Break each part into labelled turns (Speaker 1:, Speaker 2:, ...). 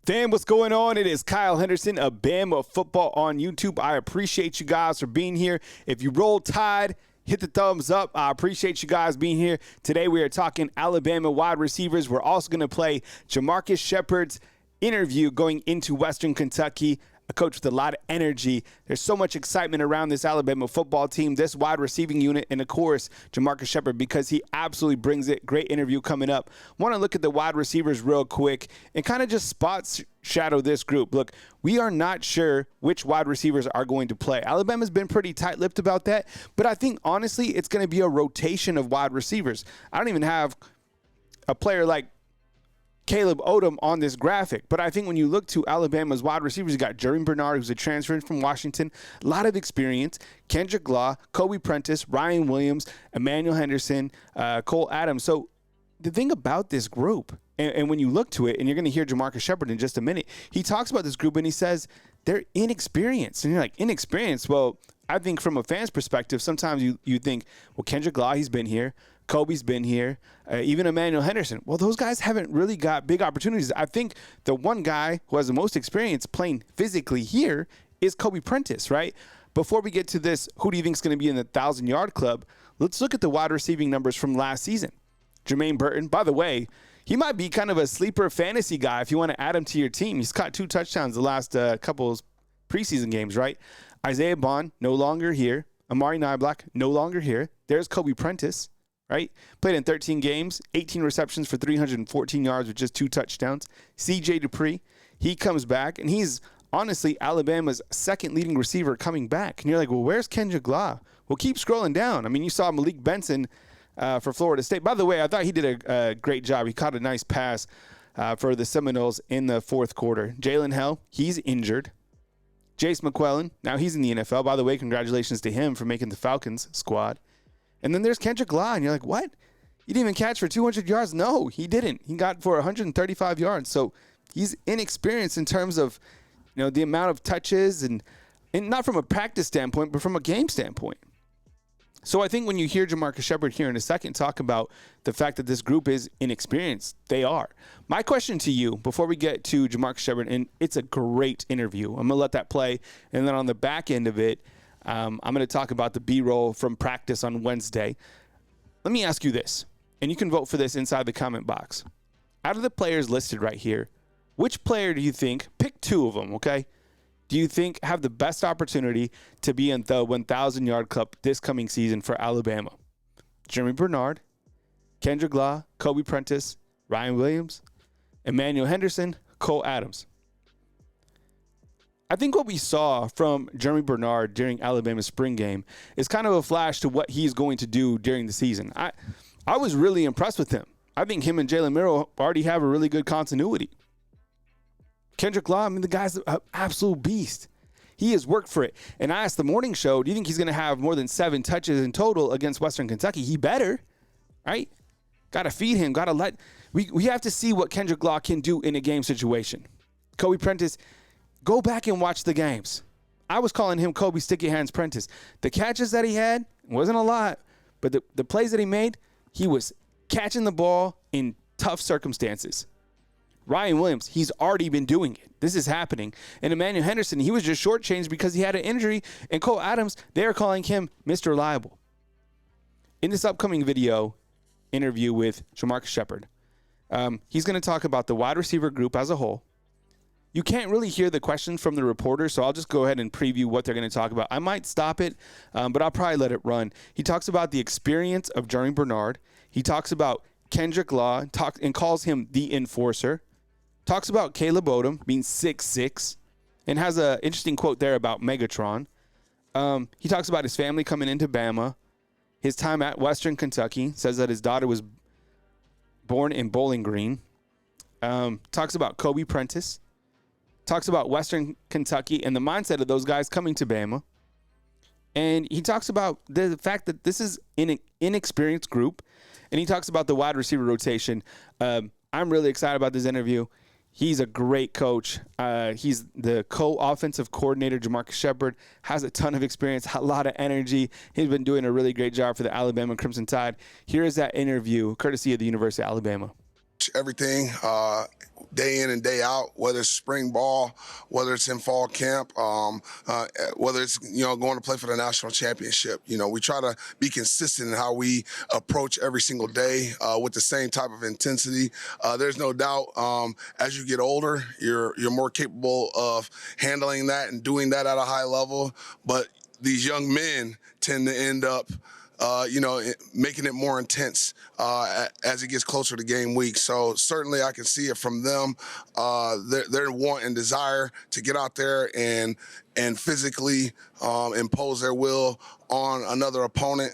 Speaker 1: Fam, what's going on? It is Kyle Henderson of Bama Football on YouTube. I appreciate you guys for being here. If you roll Tide, hit the thumbs up. I appreciate you guys being here. Today we are talking Alabama wide receivers. We're also going to play Jamarcus Shepard's interview going into Western Kentucky. A coach with a lot of energy. There's so much excitement around this Alabama football team, this wide receiving unit, and of course, Jamarcus Shepard, because he absolutely brings it. Great interview coming up. Want to look at the wide receivers real quick and kind of just spot shadow this group. Look, we are not sure which wide receivers are going to play. Alabama's been pretty tight-lipped about that, but I think, honestly, it's going to be a rotation of wide receivers. I don't even have a player like Caleb Odom on this graphic. But I think when you look to Alabama's wide receivers, you got Germie Bernard, who's a transfer from Washington, a lot of experience, Kendrick Law, Prentice, Ryan Williams, Emmanuel Henderson, Cole Adams. So the thing about this group, and when you look to it, and you're going to hear Jamarcus Shepard in just a minute, he talks about this group and he says they're inexperienced. And you're like, inexperienced? Well, I think from a fan's perspective, sometimes you think, well, Kendrick Law, he's been here. Kobe's been here, even Emmanuel Henderson. Well, those guys haven't really got big opportunities. I think the one guy who has the most experience playing physically here is Prentice, right? Before we get to this, who do you think is going to be in the 1,000-yard club? Let's look at the wide receiving numbers from last season. Jermaine Burton, by the way, he might be kind of a sleeper fantasy guy if you want to add him to your team. He's caught 2 touchdowns the last couple of preseason games, right? Isaiah Bond, no longer here. Amari Niblack, no longer here. There's Prentice. Right? Played in 13 games, 18 receptions for 314 yards with just 2 touchdowns. C.J. Dupree, he comes back, and he's honestly Alabama's second leading receiver coming back. And you're like, well, where's Kendrick Law? Well, keep scrolling down. I mean, you saw Malik Benson for Florida State. By the way, I thought he did a great job. He caught a nice pass for the Seminoles in the fourth quarter. Jalen Hell, he's injured. Jace McClellan, now he's in the NFL. By the way, congratulations to him for making the Falcons squad. And then there's Kendrick Law, and you're like, what? He didn't even catch for 200 yards? No, he didn't. He got for 135 yards. So he's inexperienced in terms of, the amount of touches and not from a practice standpoint, but from a game standpoint. So I think when you hear Jamarcus Shepard here in a second talk about the fact that this group is inexperienced, they are. My question to you before we get to Jamarcus Shepard, and it's a great interview. I'm going to let that play. And then on the back end of it, I'm going to talk about the B-roll from practice on Wednesday. Let me ask you this, and you can vote for this inside the comment box. Out of the players listed right here, which player do you think, pick 2 of them, okay, do you think have the best opportunity to be in the 1,000-yard club this coming season for Alabama? Germie Bernard, Kendrick Law, Prentice, Ryan Williams, Emmanuel Henderson, Cole Adams. I think what we saw from Germie Bernard during Alabama's spring game is kind of a flash to what he's going to do during the season. I was really impressed with him. I think him and Jalen Milroe already have a really good continuity. Kendrick Law, the guy's an absolute beast. He has worked for it. And I asked the morning show, do you think he's going to have more than 7 touches in total against Western Kentucky? He better, right? Got to feed him. Got to we have to see what Kendrick Law can do in a game situation. Prentice, go back and watch the games. I was calling him Kobe Sticky Hands Prentice. The catches that he had wasn't a lot, but the plays that he made, he was catching the ball in tough circumstances. Ryan Williams, he's already been doing it. This is happening. And Emmanuel Henderson, he was just shortchanged because he had an injury. And Cole Adams, they are calling him Mr. Reliable. In this upcoming video interview with JaMarcus Shephard, he's going to talk about the wide receiver group as a whole. You can't really hear the questions from the reporter, so I'll just go ahead and preview what they're going to talk about. I might stop it, but I'll probably let it run. He talks about the experience of Germie Bernard. He talks about Kendrick Law and calls him the enforcer. Talks about Caleb Odom being 6'6", and has an interesting quote there about Megatron. He talks about his family coming into Bama, his time at Western Kentucky, says that his daughter was born in Bowling Green. Talks about Prentice. Talks about Western Kentucky and the mindset of those guys coming to Bama. And he talks about the fact that this is an inexperienced group. And he talks about the wide receiver rotation. I'm really excited about this interview. He's a great coach. He's the co-offensive coordinator, Jamarcus Shepard, has a ton of experience, a lot of energy. He's been doing a really great job for the Alabama Crimson Tide. Here is that interview, courtesy of the University of Alabama.
Speaker 2: approach everything day in and day out, whether it's spring ball, whether it's in fall camp, whether it's, going to play for the national championship. We try to be consistent in how we approach every single day with the same type of intensity. There's no doubt as you get older, you're more capable of handling that and doing that at a high level. But these young men tend to end up making it more intense as it gets closer to game week. So certainly I can see it from them. Their want and desire to get out there and physically impose their will on another opponent.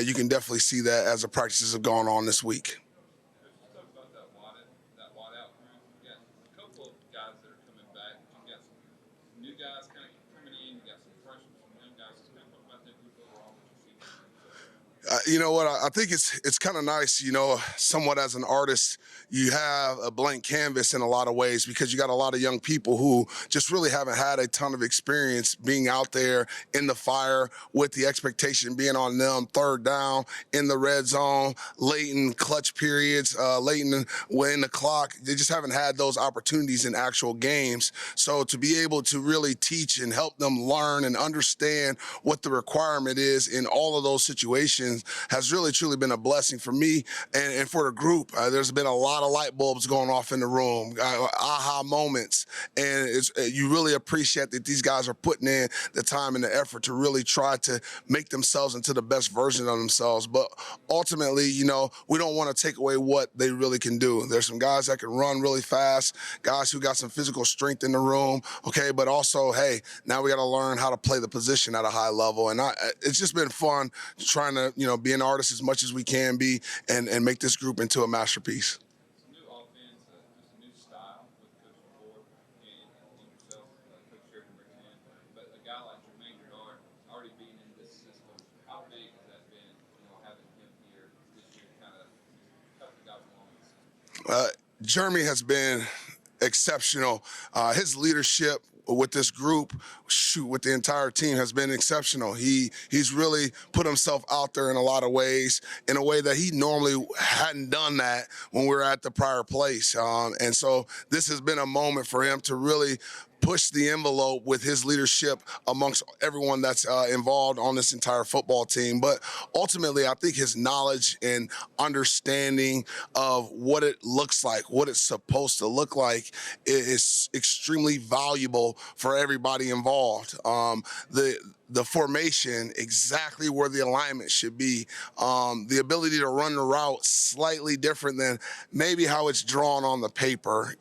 Speaker 2: You can definitely see that as the practices have gone on this week. You know what? I think it's kind of nice, somewhat as an artist, you have a blank canvas in a lot of ways because you got a lot of young people who just really haven't had a ton of experience being out there in the fire with the expectation being on them, third down, in the red zone, late in clutch periods, late in the clock. They just haven't had those opportunities in actual games. So to be able to really teach and help them learn and understand what the requirement is in all of those situations has really, truly been a blessing for me and for the group. There's been a lot of light bulbs going off in the room, aha moments, and you really appreciate that these guys are putting in the time and the effort to really try to make themselves into the best version of themselves. But ultimately, we don't want to take away what they really can do. There's some guys that can run really fast, guys who got some physical strength in the room, okay, but also, hey, now we got to learn how to play the position at a high level. And it's just been fun trying to, be an artist as much as we can be and make this group into a masterpiece. Germie has been exceptional. His leadership with this group, with the entire team has been exceptional. He's really put himself out there in a lot of ways, in a way that he normally hadn't done that when we were at the prior place. And so this has been a moment for him to really push the envelope with his leadership amongst everyone that's involved on this entire football team. But ultimately, I think his knowledge and understanding of what it looks like, what it's supposed to look like, is extremely valuable for everybody involved. The formation, exactly where the alignment should be, the ability to run the route slightly different than maybe how it's drawn on the paper.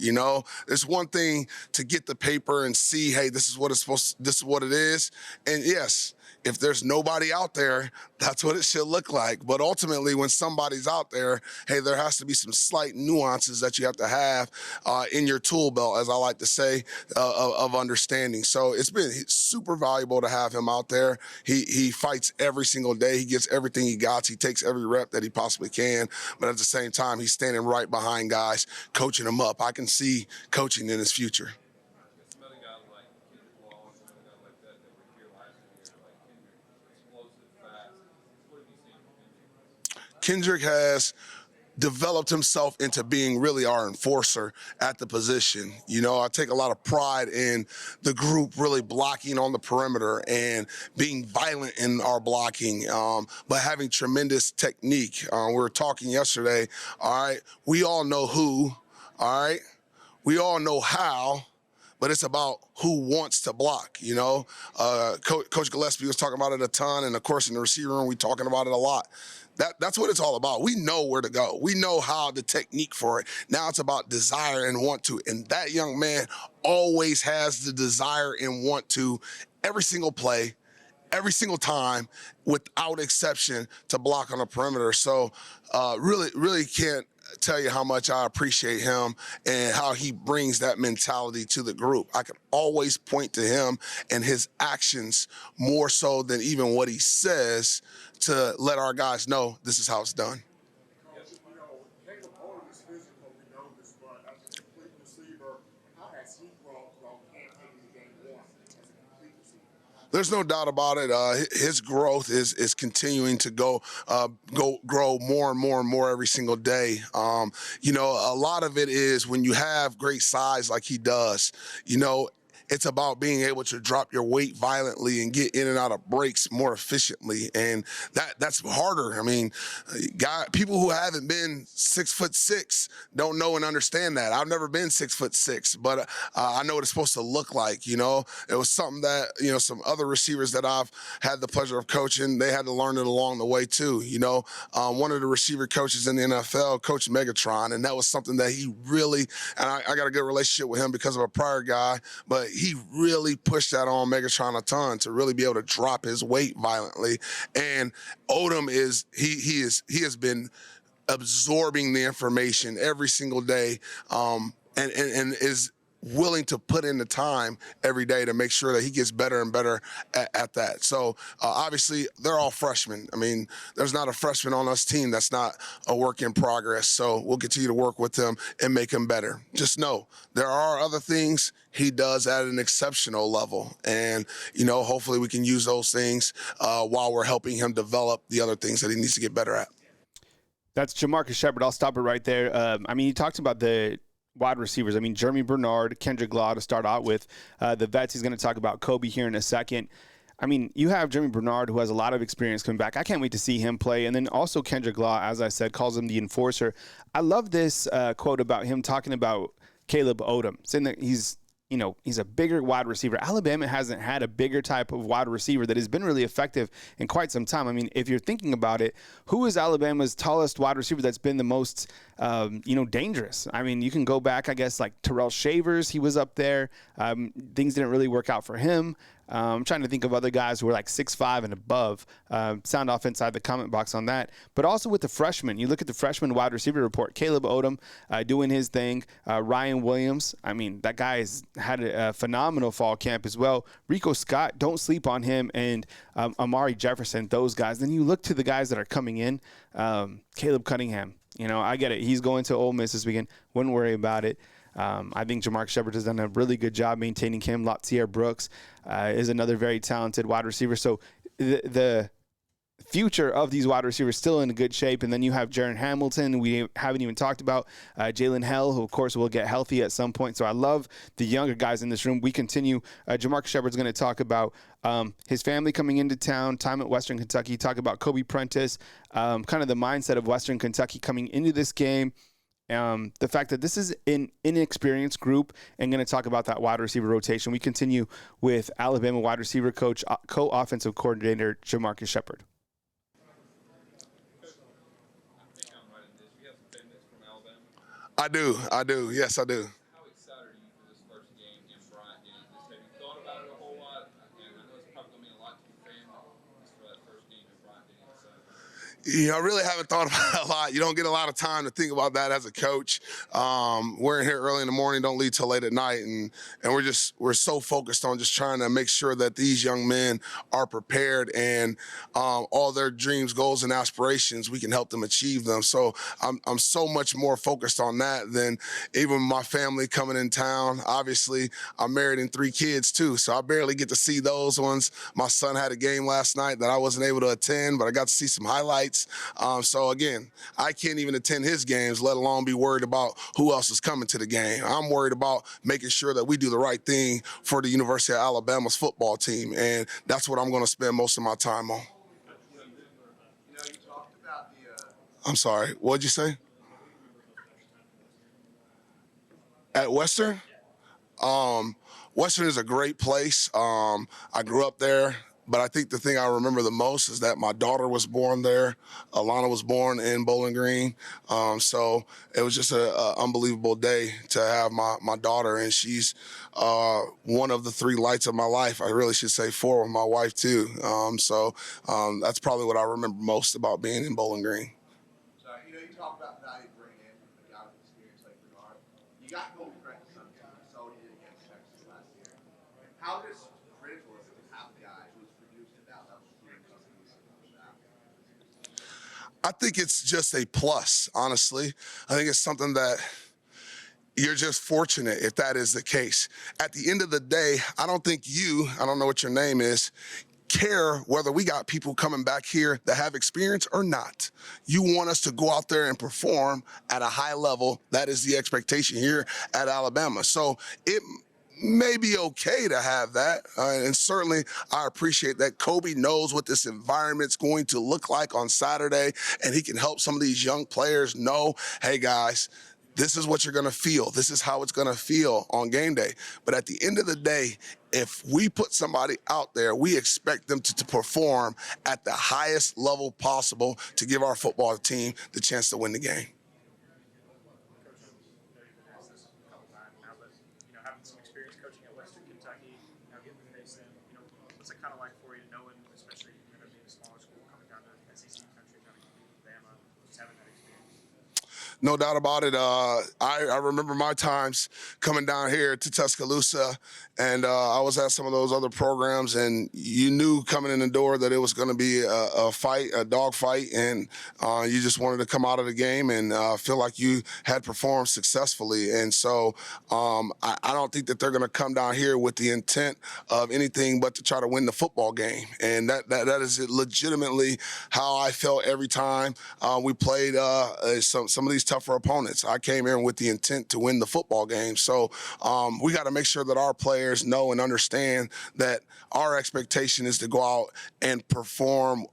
Speaker 2: There's one thing to get the paper and see, hey, this is what it is. And yes, if there's nobody out there, that's what it should look like. But ultimately, when somebody's out there, hey, there has to be some slight nuances that you have to have in your tool belt, as I like to say, of understanding. So it's been super valuable to have him out there. He fights every single day. He gets everything he got. He takes every rep that he possibly can. But at the same time, he's standing right behind guys, coaching them up. I can see coaching in his future. Kendrick has developed himself into being really our enforcer at the position. I take a lot of pride in the group really blocking on the perimeter and being violent in our blocking, but having tremendous technique. We were talking yesterday, all right, we all know who, all right, we all know how, but it's about who wants to block, Coach Gillespie was talking about it a ton, and of course in the receiver room, we're talking about it a lot. That's what it's all about. We know where to go. We know how the technique for it. Now it's about desire and want to. And that young man always has the desire and want to every single play, every single time, without exception, to block on the perimeter. So really can't tell you how much I appreciate him and how he brings that mentality to the group. I can always point to him and his actions more so than even what he says to let our guys know this is how it's done. There's no doubt about it. His growth is continuing to grow more and more and more every single day. A lot of it is when you have great size like he does. It's about being able to drop your weight violently and get in and out of breaks more efficiently, and that's harder. I mean, people who haven't been 6'6" don't know and understand that. I've never been 6'6", but I know what it's supposed to look like. It was something that some other receivers that I've had the pleasure of coaching, they had to learn it along the way too. One of the receiver coaches in the NFL coached Megatron, and that was something that he really, and I got a good relationship with him because of a prior guy, but he really pushed that on Megatron a ton to really be able to drop his weight violently. And Odom he has been absorbing the information every single day, and is willing to put in the time every day to make sure that he gets better and better at that. So obviously they're all freshmen. I mean, there's not a freshman on this team that's not a work in progress. So we'll continue to work with them and make him better. Just know there are other things he does at an exceptional level. And, hopefully we can use those things while we're helping him develop the other things that he needs to get better at.
Speaker 1: That's Jamarcus Shepard. I'll stop it right there. He talked about the wide receivers. Germie Bernard, Kendrick Law to start out with. The vets, he's going to talk about Kobe here in a second. You have Germie Bernard, who has a lot of experience coming back. I can't wait to see him play. And then also Kendrick Law, as I said, calls him the enforcer. I love this quote about him talking about Caleb Odom, saying that he's a bigger wide receiver. Alabama hasn't had a bigger type of wide receiver that has been really effective in quite some time. If you're thinking about it, who is Alabama's tallest wide receiver that's been the most, dangerous? You can go back, I guess, like Terrell Shavers. He was up there. Things didn't really work out for him. I'm trying to think of other guys who are like 6'5" and above. Sound off inside the comment box on that. But also with the freshmen, you look at the freshman wide receiver report. Caleb Odom doing his thing. Ryan Williams, that guy has had a phenomenal fall camp as well. Rico Scott, don't sleep on him. And Amari Jefferson, those guys. Then you look to the guys that are coming in. Caleb Cunningham, I get it. He's going to Ole Miss this weekend. Wouldn't worry about it. I think Jamarcus Shepard has done a really good job maintaining him. Latair Brooks is another very talented wide receiver. So the future of these wide receivers still in good shape. And then you have Jaron Hamilton. We haven't even talked about Jalen Hell, who, of course, will get healthy at some point. So I love the younger guys in this room. We continue. Jamarcus Shepard's going to talk about his family coming into town, time at Western Kentucky, talk about Kobe Prentice, kind of the mindset of Western Kentucky coming into this game. The fact that this is an inexperienced group, and going to talk about that wide receiver rotation. We continue with Alabama wide receiver coach, co-offensive coordinator, JaMarcus Shephard.
Speaker 2: I do. Yes, I do.
Speaker 3: How excited are you for this first game in Bryant? Have you thought about it a whole lot? And I know it's probably going to mean a lot to your family for that first game in Bryant.
Speaker 2: I really haven't thought about it a lot. You don't get a lot of time to think about that as a coach. We're in here early in the morning, don't leave till late at night, and we're so focused on just trying to make sure that these young men are prepared and all their dreams, goals, and aspirations, we can help them achieve them. So I'm so much more focused on that than even my family coming in town. Obviously, I'm married and 3 kids too, so I barely get to see those ones. My son had a game last night that I wasn't able to attend, but I got to see some highlights. So again, I can't even attend his games, let alone be worried about who else is coming to the game. I'm worried about making sure that we do the right thing for the University of Alabama's football team, and that's what I'm going to spend most of my time on.
Speaker 3: You talked about
Speaker 2: I'm sorry, what'd you say? At Western? Western is a great place. I grew up there. But I think the thing I remember the most is that my daughter was born there. Alana was born in Bowling Green. So it was just an unbelievable day to have my daughter, and she's one of the 3 lights of my life. I really should say 4 with my wife, too. So that's probably what I remember most about being in Bowling Green.
Speaker 3: So, you talk about value bringing in a guy with experience like Bernard. You got Kobe Prentice on the team, so he did against Texas last year. How just critical is it to have guys who's produced at that level here in
Speaker 2: I think it's just a plus, honestly. I think it's something that, you're just fortunate if that is the case. At the end of the day, I don't think I don't know what your name is, care whether we got people coming back here that have experience or not. You want us to go out there and perform at a high level. That is the expectation here at Alabama. So it may be okay to have that. And certainly I appreciate that Kobe knows what this environment's going to look like on Saturday, and he can help some of these young players know, hey guys, this is what you're going to feel. This is how it's going to feel on game day. But at the end of the day, if we put somebody out there, we expect them to perform at the highest level possible to give our football team the chance to win the game.
Speaker 4: Having some experience coaching at Western Kentucky, getting to face them, what's it kind of like for you knowing, especially being a smaller school coming down to SEC country, trying to compete with Bama, just having that experience?
Speaker 2: No doubt about it. I remember my times coming down here to Tuscaloosa, and I was at some of those other programs, and you knew coming in the door that it was going to be a fight, a dog fight, and you just wanted to come out of the game and feel like you had performed successfully. And so I don't think that they're going to come down here with the intent of anything but to try to win the football game. And that is legitimately how I felt every time we played some of these tougher opponents. I came in with the intent to win the football game. So we got to make sure that our players know and understand that our expectation is to go out and perform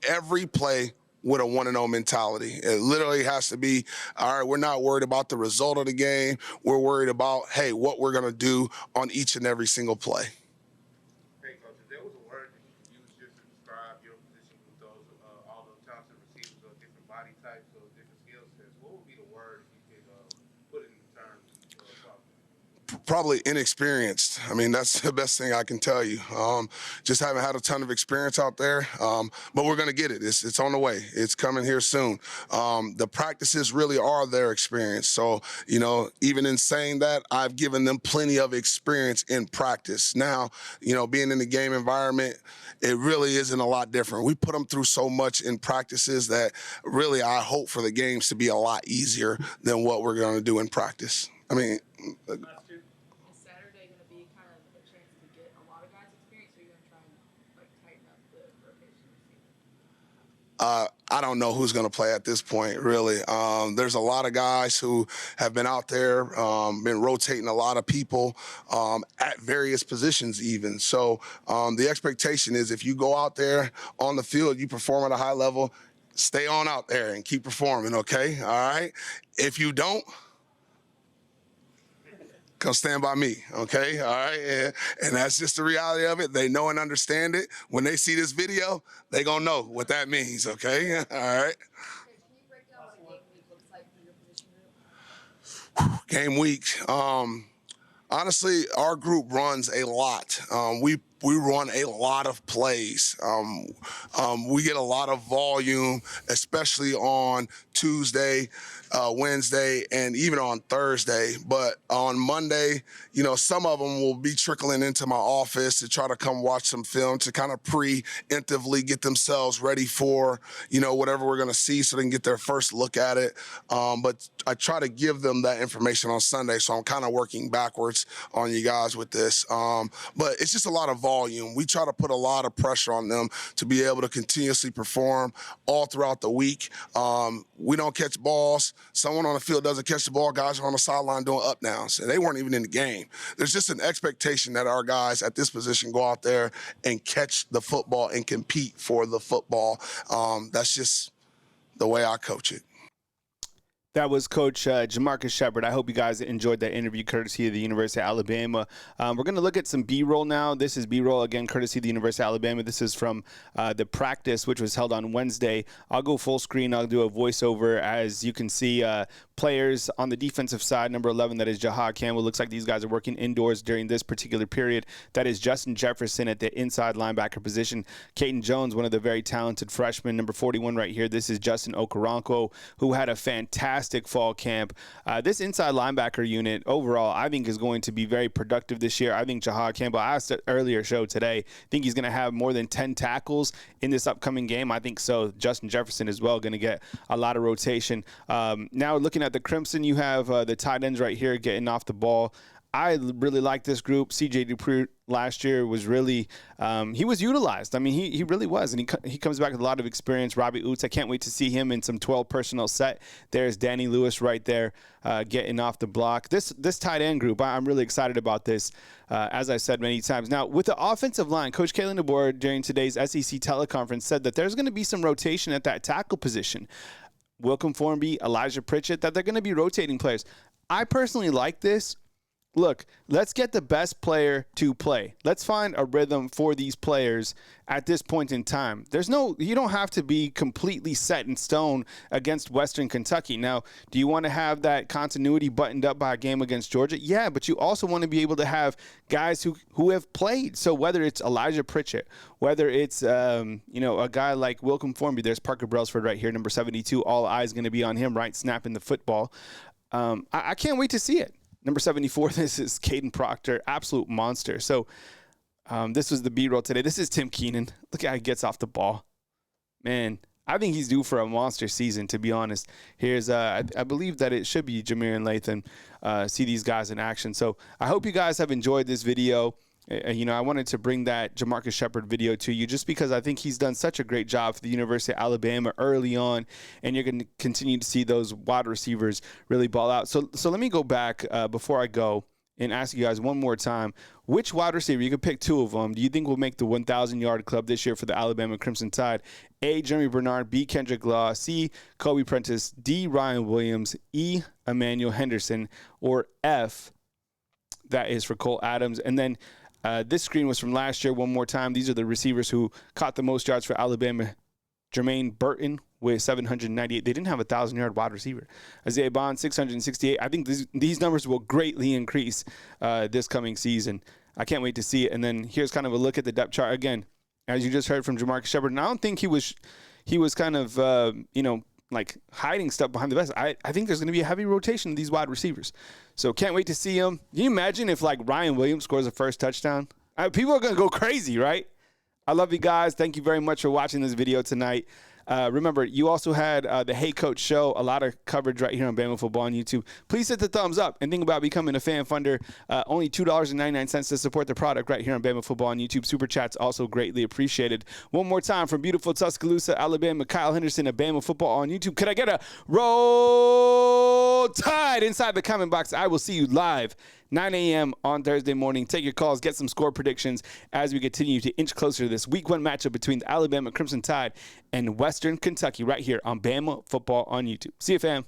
Speaker 2: every play with a 1-0 mentality. It literally has to be, all right, we're not worried about the result of the game. We're worried about, hey, what we're going to do on each and every single play.
Speaker 5: Hey, Coach, if there was a word that you could use just to describe your position with those, all those talented receivers of different body types or different skill sets, what would be the word if you could put it in terms of
Speaker 2: Probably inexperienced. I mean, that's the best thing I can tell you. Just haven't had a ton of experience out there, but we're going to get it. It's on the way. It's coming here soon. The practices really are their experience. So, even in saying that, I've given them plenty of experience in practice. Now, being in the game environment, it really isn't a lot different. We put them through so much in practices that really I hope for the games to be a lot easier than what we're going to do in practice. I mean,
Speaker 6: Is Saturday going to be kind of a chance to get a lot of guys' experience, or are you going to try and tighten up the rotation?
Speaker 2: I don't know who's going to play at this point, really. There's a lot of guys who have been out there, been rotating a lot of people at various positions even. So the expectation is if you go out there on the field, you perform at a high level, stay on out there and keep performing, okay? All right? If you don't, come stand by me, okay? All right? And that's just the reality of it. They know and understand it. When they see this video, they going to know what that means, okay? All right?
Speaker 6: Can you break down what a game week looks like for your position group?
Speaker 2: Game week. Honestly, our group runs a lot. We run a lot of plays. We get a lot of volume, especially on Tuesday, Wednesday, and even on Thursday. But on Monday, some of them will be trickling into my office to try to come watch some film to kind of preemptively get themselves ready for, whatever we're going to see so they can get their first look at it. But I try to give them that information on Sunday, so I'm kind of working backwards on you guys with this. But it's just a lot of volume. We try to put a lot of pressure on them to be able to continuously perform all throughout the week. We don't catch balls. Someone on the field doesn't catch the ball. Guys are on the sideline doing up downs, and they weren't even in the game. There's just an expectation that our guys at this position go out there and catch the football and compete for the football. That's just the way I coach it.
Speaker 1: That was Coach Jamarcus Shepard. I hope you guys enjoyed that interview courtesy of the University of Alabama. We're going to look at some B-roll now. This is B-roll, again, courtesy of the University of Alabama. This is from the practice, which was held on Wednesday. I'll go full screen. I'll do a voiceover. As you can see, players on the defensive side, number 11, that is Jahad Campbell. Looks like these guys are working indoors during this particular period. That is Justin Jefferson at the inside linebacker position. Caden Jones, one of the very talented freshmen, number 41 right here. This is Justin Okoronkwo, who had a fantastic fall camp. This inside linebacker unit overall, I think, is going to be very productive this year. I think Jahad Campbell, I asked it earlier show today, I think he's going to have more than 10 tackles in this upcoming game. I think so. Justin Jefferson as well, going to get a lot of rotation. Now looking at the Crimson, you have the tight ends right here getting off the ball. I really like this group. C.J. Dupree last year was really he was utilized. I mean, he really was, and he comes back with a lot of experience. Robbie Oots, I can't wait to see him in some 12 personnel set. There's Danny Lewis right there getting off the block. This tight end group, I'm really excited about this, as I said many times. Now, with the offensive line, Coach Kalen DeBoer during today's SEC teleconference said that there's going to be some rotation at that tackle position. Wilcom Formby, Elijah Pritchett, that they're going to be rotating players. I personally like this. Look, let's get the best player to play. Let's find a rhythm for these players at this point in time. You don't have to be completely set in stone against Western Kentucky. Now, do you want to have that continuity buttoned up by a game against Georgia? Yeah, but you also want to be able to have guys who have played. So whether it's Elijah Pritchett, whether it's a guy like Wilcom Formby, there's Parker Brailsford right here, number 72. All eyes going to be on him, right, snapping the football. I can't wait to see it. Number 74, this is Caden Proctor, absolute monster. So this was the B-roll today. This is Tim Keenan. Look at how he gets off the ball. Man, I think he's due for a monster season, to be honest. Here's, I believe that it should be Jameer and Lathan. See these guys in action. So I hope you guys have enjoyed this video. I wanted to bring that Jamarcus Shepard video to you just because I think he's done such a great job for the University of Alabama early on, and you're going to continue to see those wide receivers really ball out. So let me go back before I go and ask you guys one more time, which wide receiver, you could pick two of them, do you think will make the 1,000-yard club this year for the Alabama Crimson Tide? A, Germie Bernard, B, Kendrick Law, C, Kobe Prentice, D, Ryan Williams, E, Emmanuel Henderson, or F, that is for Cole Adams. And then this screen was from last year. One more time. These are the receivers who caught the most yards for Alabama. Jermaine Burton with 798. They didn't have a 1,000-yard wide receiver. Isaiah Bond, 668. I think these numbers will greatly increase this coming season. I can't wait to see it. And then here's kind of a look at the depth chart. Again, as you just heard from JaMarcus Shephard, and I don't think he was kind of, like hiding stuff behind the vest. I think there's going to be a heavy rotation of these wide receivers. So can't wait to see him. Can you imagine if like Ryan Williams scores a first touchdown? People are going to go crazy, right? I love you guys. Thank you very much for watching this video tonight. Remember, you also had the Hey Coach Show, a lot of coverage right here on Bama Football on YouTube. Please hit the thumbs up and think about becoming a fan funder. Only $2.99 to support the product right here on Bama Football on YouTube. Super Chats also greatly appreciated. One more time from beautiful Tuscaloosa, Alabama, Kyle Henderson of Bama Football on YouTube. Could I get a Roll Tide inside the comment box? I will see you live 9 a.m. on Thursday morning. Take your calls, get some score predictions as we continue to inch closer to this Week 1 matchup between the Alabama Crimson Tide and Western Kentucky right here on Bama Football on YouTube. See you, fam.